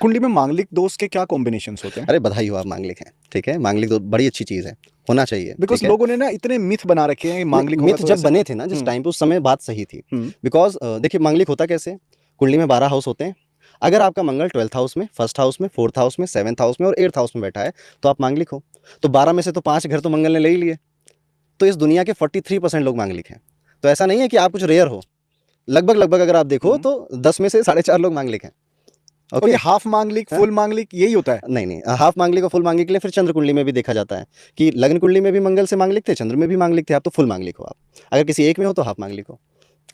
कुंडली में मांगलिक दोष के क्या कॉम्बिनेशंस होते हैं? अरे बधाई हो, आप मांगलिक हैं, ठीक है। मांगलिक दो बड़ी अच्छी चीज़ है, होना चाहिए, बिकॉज ठीक है। लोगों ने ना इतने मिथ बना रखे हैं, मांगलिक होगा मिथ तो जब ऐसा। बने थे ना जिस टाइम पे, उस समय बात सही थी। हम्म। बिकॉज देखिए मांगलिक होता कैसे, कुंडली में 12 हाउस होते हैं। अगर आपका मंगल 12th हाउस में, फर्स्ट हाउस में, फोर्थ हाउस में, सेवन्थ हाउस में और 8th हाउस में बैठा है, तो आप मांगलिक हो। तो 12 में से तो 5 घर तो मंगल ने ले ही लिए। तो इस दुनिया के 43% लोग मांगलिक हैं। तो ऐसा नहीं है कि आप कुछ रेयर हो। लगभग लगभग अगर आप देखो तो 10 में से 4.5 लोग मांगलिक हैं। और ओके। ये हाफ मांगलिक, हाँ? फुल मांगलिक यही होता है? नहीं नहीं, हाफ मांगलिक और फुल मांगलिक के लिए फिर चंद्र कुंडली में भी देखा जाता है कि लग्न कुंडली में भी मंगल से मांगलिक थे, चंद्र में भी मांगलिक थे, आप तो फुल मांगलिक हो। आप अगर किसी एक में हो तो हाफ मांगलिक हो,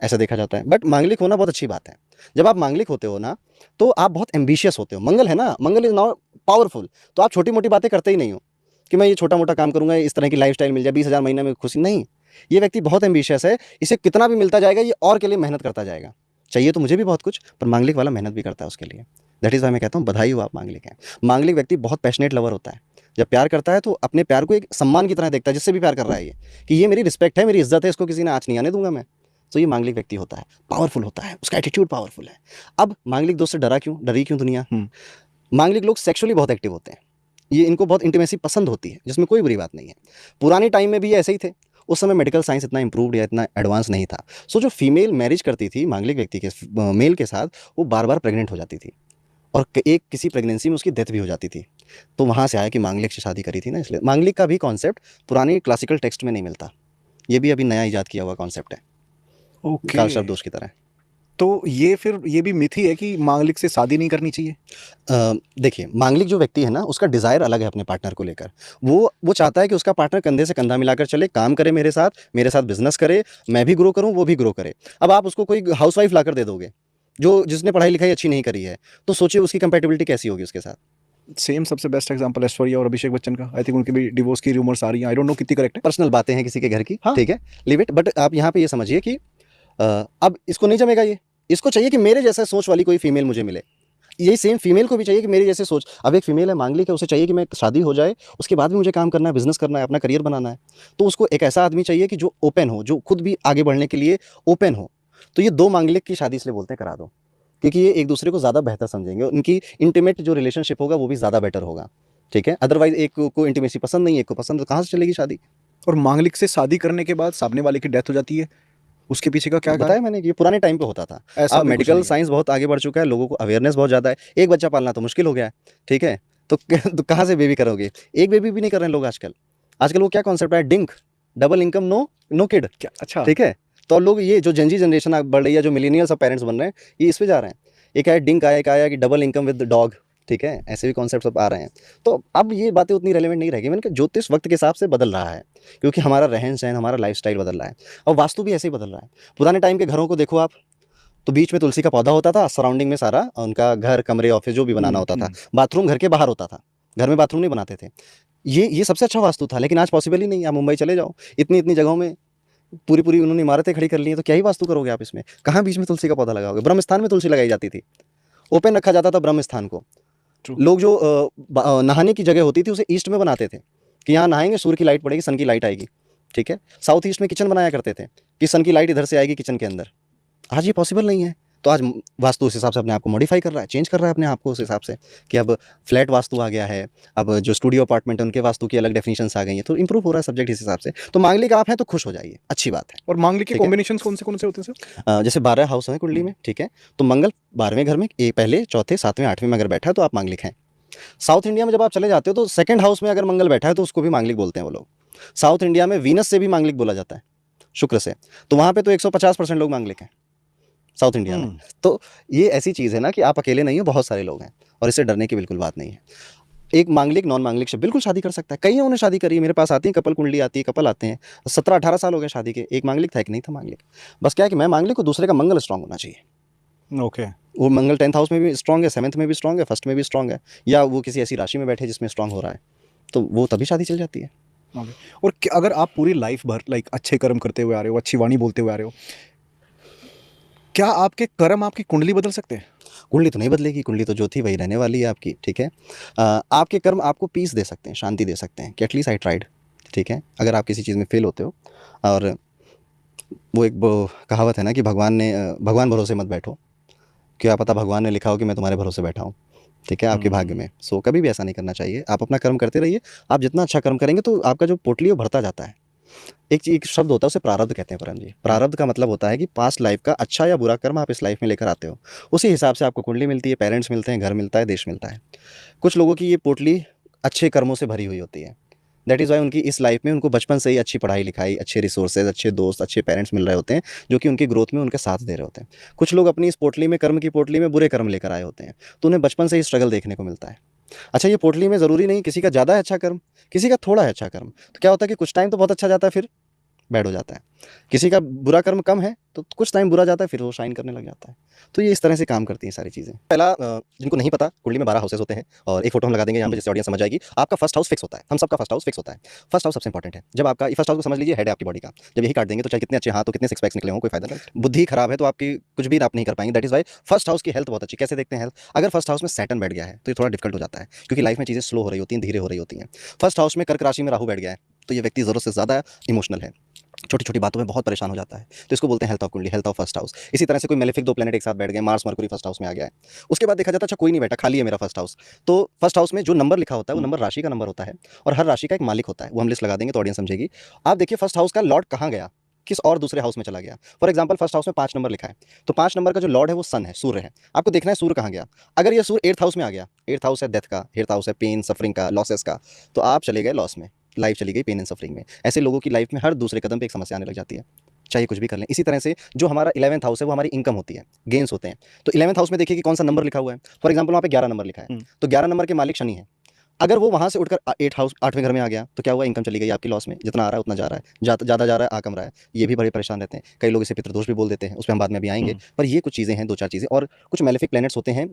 ऐसा देखा जाता है। बट मांगलिक होना बहुत अच्छी बात है। जब आप मांगलिक होते हो ना, तो आप बहुत एम्बिशियस होते हो। मंगल है ना, मंगल इज नॉट पावरफुल। तो आप छोटी मोटी बातें करते ही नहीं हो कि मैं ये छोटा मोटा काम करूंगा, इस तरह की लाइफस्टाइल मिल जाए, 20,000 महीने में खुशी नहीं। ये व्यक्ति बहुत एम्बिशियस है, इसे कितना भी मिलता जाएगा, ये और के लिए मेहनत करता जाएगा। चाहिए तो मुझे भी बहुत कुछ, पर मांगलिक वाला मेहनत भी करता है उसके लिए। दैट इज वाई मैं कहता हूँ बधाई हो, आप मांगलिक हैं। मांगलिक व्यक्ति बहुत पैशनेट लवर होता है। जब प्यार करता है तो अपने प्यार को एक सम्मान की तरह देखता है, जिससे भी प्यार कर रहा है ये, कि ये मेरी रिस्पेक्ट है, मेरी इज्जत है, इसको किसी ने आँच नहीं आने दूंगा मैं। तो ये मांगलिक व्यक्ति होता है, पावरफुल होता है, उसका एटीट्यूड पावरफुल है। अब मांगलिक दोस्त से डरी क्यों दुनिया? हम्म। मांगलिक लोग सेक्सुअली बहुत एक्टिव होते हैं। ये इनको बहुत इंटीमेसी पसंद होती है, जिसमें कोई बुरी बात नहीं है। पुराने टाइम में भी ये ऐसे ही थे। उस समय मेडिकल साइंस इतना इंप्रूव्ड या इतना एडवांस नहीं था। सो जो फीमेल मैरिज करती थी मांगलिक व्यक्ति के मेल के साथ, वो बार बार प्रेग्नेंट हो जाती थी, और एक किसी प्रेगनेंसी में उसकी डेथ भी हो जाती थी। तो वहाँ से आया कि मांगलिक से शादी करी थी ना, इसलिए मांगलिक का भी कॉन्सेप्ट पुरानी क्लासिकल टेक्स्ट में नहीं मिलता। ये भी अभी नया इजाद किया हुआ कॉन्सेप्ट है, ओके। काल सर्प दोष की तरह। तो ये फिर ये भी मिथ ही है कि मांगलिक से शादी नहीं करनी चाहिए? देखिए मांगलिक जो व्यक्ति है ना, उसका डिज़ायर अलग है अपने पार्टनर को लेकर। वो चाहता है कि उसका पार्टनर कंधे से कंधा मिलाकर चले, काम करे मेरे साथ बिजनेस करे, मैं भी ग्रो करूँ, वो भी ग्रो करे। अब आप उसको कोई हाउसवाइफ लाकर दे दोगे जो जिसने पढ़ाई लिखाई अच्छी नहीं करी है, तो सोचिए उसकी कंपेटिबिलिटी कैसी होगी उसके साथ। सेम सबसे बेस्ट एग्जांपल ऐश्वर्या और अभिषेक बच्चन का। आई थिंक उनके भी डिवोर्स की रूमर्स आ रही हैं, आई डोंट नो कितनी करेक्ट है। पर्सनल बातें हैं किसी के घर की, हाँ। ठीक है, लिव इट। बट आप यहाँ पे ये समझिए कि अब इसको नहीं जमेगा ये। इसको चाहिए कि मेरे जैसा सोच वाली कोई फीमेल मुझे मिले। यही सेम फीमेल को भी चाहिए कि मेरी जैसे सोच। अब एक फीमेल है मांगलिक है, उसे चाहिए कि मैं शादी हो जाए, उसके बाद भी मुझे काम करना है, बिजनेस करना है, अपना करियर बनाना है। तो उसको एक ऐसा आदमी चाहिए कि जो ओपन हो, जो खुद भी आगे बढ़ने के लिए ओपन हो। तो ये दो मांगलिक की शादी इसलिए बोलते हैं करा दो, क्योंकि ये एक दूसरे को ज़्यादा बेहतर समझेंगे, उनकी इंटीमेट जो रिलेशनशिप होगा वो भी ज़्यादा बेटर होगा, ठीक है। अदरवाइज एक को इंटीमेसी पसंद नहीं, एक को पसंद, तो कहाँ से चलेगी शादी? और मांगलिक से शादी करने के बाद सामने वाले की डेथ हो जाती है, उसके पीछे का क्या कारण? बताया मैंने कि ये पुराने टाइम पे होता था। ऐसा अब भी कुछ मेडिकल नहीं है? साइंस बहुत आगे बढ़ चुका है, लोगों को अवेयरनेस बहुत ज़्यादा है। एक बच्चा पालना तो मुश्किल हो गया है, ठीक है। तो तो कहाँ से बेबी करोगे? एक बेबी भी नहीं कर रहे हैं लोग आजकल। आजकल वो क्या कॉन्सेप्ट है, DINK, double income, no no kid, क्या? अच्छा। ठीक है। तो लोग ये जो जेनजी जनरेशन बढ़ रही है, जो मिलेनियल्स अब पेरेंट्स बन रहे हैं, ये इस पे जा रहे हैं। एक आया डिंक आया, एक आया कि डबल इनकम विद डॉग, ठीक है। ऐसे भी कॉन्सेप्ट अब आ रहे हैं। तो अब ये बातें उतनी रेलेवेंट नहीं रहेगी। मैंने कहा ज्योतिष वक्त के हिसाब से बदल रहा है, क्योंकि हमारा रहन सहन, हमारा लाइफस्टाइल बदल रहा है, और वास्तु भी ऐसे ही बदल रहा है। पुराने टाइम के घरों को देखो आप, तो बीच में तुलसी का पौधा होता था, सराउंडिंग में सारा उनका घर, कमरे, ऑफिस जो भी बनाना होता था। बाथरूम घर के बाहर होता था, घर में बाथरूम नहीं बनाते थे। ये सबसे अच्छा वास्तु था, लेकिन आज पॉसिबल ही नहीं है। आप मुंबई चले जाओ, इतनी इतनी जगहों में पूरी पूरी उन्होंने इमारतें खड़ी कर ली हैं, तो क्या ही वास्तु करोगे आप इसमें? कहाँ बीच में तुलसी का पौधा लगाओगे? ब्रह्म स्थान में तुलसी लगाई जाती थी, ओपन रखा जाता था ब्रह्म स्थान को। ट्रू। लोग जो नहाने की जगह होती थी उसे ईस्ट में बनाते थे, कि यहाँ नहाएंगे, सूर्य की लाइट पड़ेगी, सन की लाइट आएगी, ठीक है। साउथ ईस्ट में किचन बनाया करते थे कि सन की लाइट इधर से आएगी किचन के अंदर। आज ये पॉसिबल नहीं है। तो आज वास्तु उस हिसाब से अपने आप को मॉडिफाई कर रहा है, चेंज कर रहा है अपने आप को उस हिसाब से, कि अब फ्लैट वास्तु आ गया है। अब जो स्टूडियो अपार्टमेंट है उनके वास्तु की अलग डेफिनेशंस आ गई हैं, तो इंप्रूव हो रहा है सब्जेक्ट इस हिसाब से। तो मांगलिक आप हैं तो खुश हो जाइए, अच्छी बात है, और मांगलिक के ठीक है। कॉम्बिनेशंस कौन से होते हैं सर? जैसे 12 हाउस हैं कुंडली में, ठीक है। तो मंगल 12वें घर में, पहले, चौथे, 7वें, 8वें में अगर बैठा है तो आप मांगलिक हैं। साउथ इंडिया में जब आप चले जाते हो तो सेकंड हाउस में अगर मंगल बैठा है तो उसको भी मांगलिक बोलते हैं वो लोग। साउथ इंडिया में वीनस से भी मांगलिक बोला जाता है, शुक्र से। तो वहाँ पे तो 150% लोग मांगलिक हैं साउथ इंडिया में। तो ये ऐसी चीज़ है ना कि आप अकेले नहीं हो, बहुत सारे लोग हैं, और इससे डरने की बिल्कुल बात नहीं है। एक मांगलिक नॉन मांगलिक से बिल्कुल शादी कर सकता है। कई उन्होंने शादी करी है, मेरे पास आती है कपल कुंडली आती है, कपल आते हैं, 17-18 साल हो गए शादी के। एक मांगलिक था, एक नहीं था मांगलिक। बस क्या है कि मैं मांगलिक हूँ, दूसरे का मंगल स्ट्रांग होना चाहिए। ओके। वो मंगल 10th हाउस में भी स्ट्रांग है, 7th में भी स्ट्रांग है, फर्स्ट में भी स्ट्रांग है, या वो किसी ऐसी राशि में बैठे जिसमें स्ट्रांग हो रहा है, तो वो तभी शादी चल जाती है। ओके। और अगर आप पूरी लाइफ भर लाइक अच्छे कर्म करते हुए आ रहे हो, अच्छी वाणी बोलते हुए आ रहे हो, क्या आपके कर्म आपकी कुंडली बदल सकते हैं? कुंडली तो नहीं बदलेगी, कुंडली तो जो थी वही रहने वाली है आपकी, ठीक है। आपके कर्म आपको पीस दे सकते हैं, शांति दे सकते हैं कि एटलीस्ट आई ट्राइड, ठीक है। अगर आप किसी चीज़ में फेल होते हो, और वो एक कहावत है ना कि भगवान भरोसे मत बैठो, क्या पता भगवान ने लिखा हो कि मैं तुम्हारे भरोसे बैठा हूँ। ठीक है, आपके भाग्य हम्म। में। सो कभी भी ऐसा नहीं करना चाहिए, आप अपना कर्म करते रहिए। आप जितना अच्छा कर्म करेंगे तो आपका जो पोटली है वो भरता जाता है। एक शब्द होता है, उसे प्रारब्ध कहते हैं परम जी। प्रारब्ध का मतलब होता है कि पास्ट लाइफ का अच्छा या बुरा कर्म आप इस लाइफ में लेकर आते हो, उसी हिसाब से आपको कुंडली मिलती है, पेरेंट्स मिलते हैं, घर मिलता है, देश मिलता है। कुछ लोगों की ये पोटली अच्छे कर्मों से भरी हुई होती है। दैट इज़ वाई उनकी इस लाइफ में उनको बचपन से ही अच्छी पढ़ाई लिखाई, अच्छे रिसोर्सेज, अच्छे दोस्त, अच्छे पेरेंट्स मिल रहे होते हैं, जो कि उनकी ग्रोथ में उनके साथ दे रहे होते हैं। कुछ लोग अपनी इस पोटली में, कर्म की पोटली में बुरे कर्म लेकर आए होते हैं, तो उन्हें बचपन से ही स्ट्रगल देखने को मिलता है। अच्छा, ये पोटली में ज़रूरी नहीं किसी का ज़्यादा है अच्छा कर्म, किसी का थोड़ा है अच्छा कर्म, तो क्या होता है कि कुछ टाइम तो बहुत अच्छा जाता है, फिर बैड हो जाता है। किसी का बुरा कर्म कम है तो कुछ टाइम बुरा जाता है, फिर वो शाइन करने लग जाता है। तो ये इस तरह से काम करती हैं सारी चीज़ें। पहला जिनको नहीं पता, कुंडली में 12 हाउसेस होते हैं और एक फोटो हम लगा देंगे यहाँ पे, जिससे ऑडियंस समझ जाएगी। आपका फर्स्ट हाउस फिक्स होता है, हम सबका फर्स्ट हाउस फिक्स होता है। फर्स्ट हाउस सबसे इंपॉर्टेंट है। जब आपका फर्स्ट हाउस को समझ लीजिए, हेड है आपकी बॉडी का। जब यही काट देंगे तो चाहे कितने अच्छे हाथ हो, कितने सिक्स पैक्स निकले हों, कोई फायदा नहीं। बुद्धि खराब है तो आपकी कुछ भी आप नहीं कर पाएंगे। That is why first house की हेल्थ बहुत अच्छी। कैसे देखते हैं हेल्थ? अगर फर्स्ट हाउस में सैटर्न बैठ गया है तो ये थोड़ा डिफिकल्ट हो जाता है, क्योंकि लाइफ में चीज़ें स्लो हो रही होती हैं, धीरे हो रही होती हैं। फर्स्ट हाउस में कर्क राशि में राहु बैठ गया है तो ये व्यक्ति ज़रूरत से ज़्यादा इमोशनल है, छोटी छोटी बातों में बहुत परेशान हो जाता है, तो इसको बोलते हैं हेल्थ ऑफ कुंडली, हेल्थ ऑफ फर्स्ट हाउस। इसी तरह से कोई मेलेफिक 2 प्लैनेट एक साथ बैठ गए, मार्स मरकुरी फर्स्ट हाउस में आ गया है। उसके बाद देखा जाता है अच्छा कोई नहीं बैठा, खाली है मेरा फर्स्ट हाउस। तो फर्स्ट हाउस में जो नंबर लिखा होता है वो नंबर राशि का नंबर होता है, और हर राशि का एक मालिक होता है, वो हम लिस्ट लगा देंगे तो ऑडियंस समझेगी। आप देखिए फर्स्ट हाउस का लॉर्ड कहाँ गया, किस और दूसरे हाउस में चला गया। फॉर एग्जाम्पल फर्स्ट हाउस में 5 नंबर लिखा है, तो 5 नंबर का जो लॉर्ड है वो सन है, सूर्य है। आपको देखना है सूर्य कहाँ गया। अगर ये सूर्य 8th हाउस में आ गया, 8th हाउस है डेथ का, 8th हाउस है पेन सफरिंग का, लॉसेस का, तो आप चले गए लॉस में, लाइफ चली गई पेन एंड सफरिंग में। ऐसे लोगों की लाइफ में हर दूसरे कदम पे एक समस्या आने लग जाती है, चाहे कुछ भी कर लें। इसी तरह से जो हमारा 11th हाउस है वो हमारी इनकम होती है, गेन्स होते हैं। तो 11th हाउस में देखिए कि कौन सा नंबर लिखा हुआ है। फॉर एग्जाम्पल वहाँ पे 11 नंबर लिखा है, तो 11 नंबर के मालिक शनि है। अगर वो वहाँ से उठकर 8वें घर में आ गया तो क्या हुआ, इनकम चली गई आपकी लॉस में। जितना आ रहा है उतना जा रहा है, ज़्यादा जा रहा है, आ कम रहा है। ये भी बड़े परेशान रहते हैं। कई लोग इसे पितृदोष भी बोल देते हैं, उस पे हम बाद में भी आएंगे। पर ये कुछ चीज़ें हैं, 2-4 चीज़ें। और कुछ मेलेफिक प्लैनेट्स होते हैं,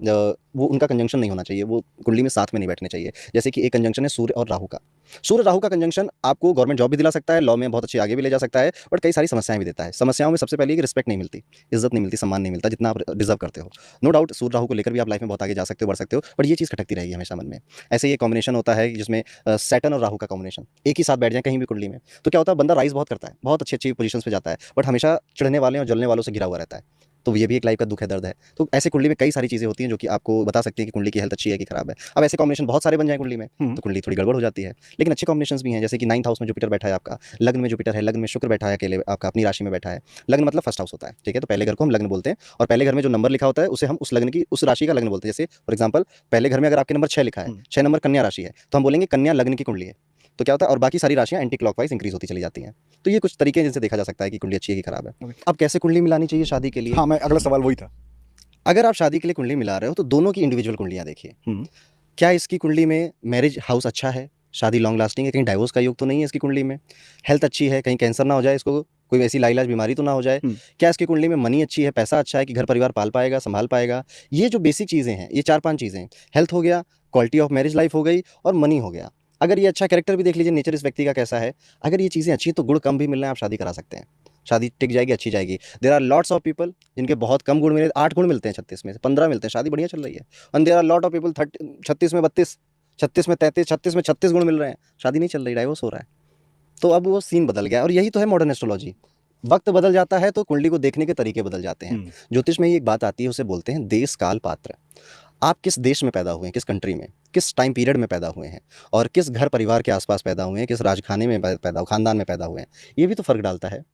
वो उनका कंजंक्शन नहीं होना चाहिए, वो कुंडली में साथ में नहीं बैठने चाहिए। जैसे कि एक कंजंक्शन है सूर्य और राहु का। सूर्य राहु का कंजंक्शन आपको गवर्नमेंट जॉब भी दिला सकता है, लॉ में बहुत अच्छी आगे भी ले जा सकता है, बट कई सारी समस्याएं भी देता है। समस्याओं में सबसे पहले कि रिस्पेक्ट नहीं मिलती, इज्जत नहीं मिलती, सम्मान नहीं मिलता जितना आप डिजर्व करते हो। नो डाउट सूर्य राहु को लेकर भी आप लाइफ में बहुत आगे जा सकते हो, बढ़ सकते हो, बट ये चीज़ खटकती रहेगी हमेशा मन में। ऐसे ये कॉम्बिनेशन होता है जिसमें सैटर्न और राहु का कॉम्बिनेशन एक ही साथ बैठ जाए कहीं भी कुंडली में, तो क्या होता है, बंदा राइज बहुत करता है, बहुत अच्छी अच्छी पोजीशंस पे जाता है, बट हमेशा चिढ़ने वाले और जलने वालों से घिरा हुआ रहता है। तो ये भी एक लाइफ का दुख है, दर्द है। तो ऐसे कुंडली में कई सारी चीज़ें होती हैं जो कि आपको बता सकती हैं कि कुंडली की हेल्थ अच्छी है कि खराब है। अब ऐसे कॉम्बिनेशन बहुत सारे बन जाए कुंडली में तो कुंडली थोड़ी गड़बड़ हो जाती है। लेकिन अच्छे कॉम्बिनेशंस भी हैं, जैसे कि 9th हाउस में जुपिटर बैठा है आपका, लग्न में जुपिटर है, लग्न में शुक्र बैठा है अकेले आपका अपनी राशि में बैठा है। लग्न मतलब फर्स्ट हाउस होता है, ठीक है, तो पहले घर को हम लग्न बोलते हैं, और पहले घर में जो नंबर लिखा होता है उसे हम उस लग्न की, उस राशि का लग्न बोलते हैं। जैसे फॉर एग्जाम्पल पहले घर में अगर आपके नंबर 6 लिखा है, 6 नंबर कन्या राशि है, तो हम बोलेंगे कन्या लग्न की कुंडली है। तो क्या होता है, और बाकी सारी राशियां एंटी क्लॉकवाइज इंक्रीज होती चली जाती हैं। तो ये कुछ तरीके हैं जिनसे देखा जा सकता है कि कुंडली अच्छी है कि खराब है। Okay. अब कैसे कुंडली मिलानी चाहिए शादी के लिए? हाँ, मैं अगला सवाल वही था। अगर आप शादी के लिए कुंडली मिला रहे हो तो दोनों की इंडिविजुअल कुंडलियां देखिए। क्या इसकी कुंडली में मैरिज हाउस अच्छा है, शादी लॉन्ग लास्टिंग है, कहीं डाइवोर्स का योग तो नहीं है इसकी कुंडली में, हेल्थ अच्छी है, कहीं कैंसर ना हो जाए इसको, कोई ऐसी लाइलाज बीमारी तो ना हो जाए, क्या इसकी कुंडली में मनी अच्छी है, पैसा अच्छा है कि घर परिवार पाल पाएगा, संभाल पाएगा। ये जो बेसिक चीज़ें हैं, ये 4-5 चीज़ें, हेल्थ हो गया, क्वालिटी ऑफ मैरिज लाइफ हो गई, और मनी हो गया। अगर ये अच्छा कैरेक्टर भी देख लीजिए, नेचर इस व्यक्ति का कैसा है। अगर ये चीज़ें अच्छी हैं तो गुण कम भी मिल रहे हैं, आप शादी करा सकते हैं, शादी टिक जाएगी, अच्छी जाएगी। There are lots of people जिनके बहुत कम गुण मिले, 8 गुण मिलते हैं 36 में से, 15 मिलते हैं, शादी बढ़िया चल रही है। And there are lot of people 36 में 32, 36 में 33, 36 में 36 गुण मिल रहे हैं, शादी नहीं चल रही, डाइवोर्स हो रहा है। तो अब वो सीन बदल गया, और यही तो है मॉडर्न एस्ट्रोलॉजी। वक्त बदल जाता है तो कुंडली को देखने के तरीके बदल जाते हैं। ज्योतिष में ही एक बात आती है, उसे बोलते हैं देश काल पात्र। आप किस देश में पैदा हुए हैं, किस कंट्री में, किस टाइम पीरियड में पैदा हुए हैं, और किस घर परिवार के आसपास पैदा हुए हैं, किस राजखाने में पैदा, खानदान में पैदा हुए हैं, ये भी तो फर्क डालता है।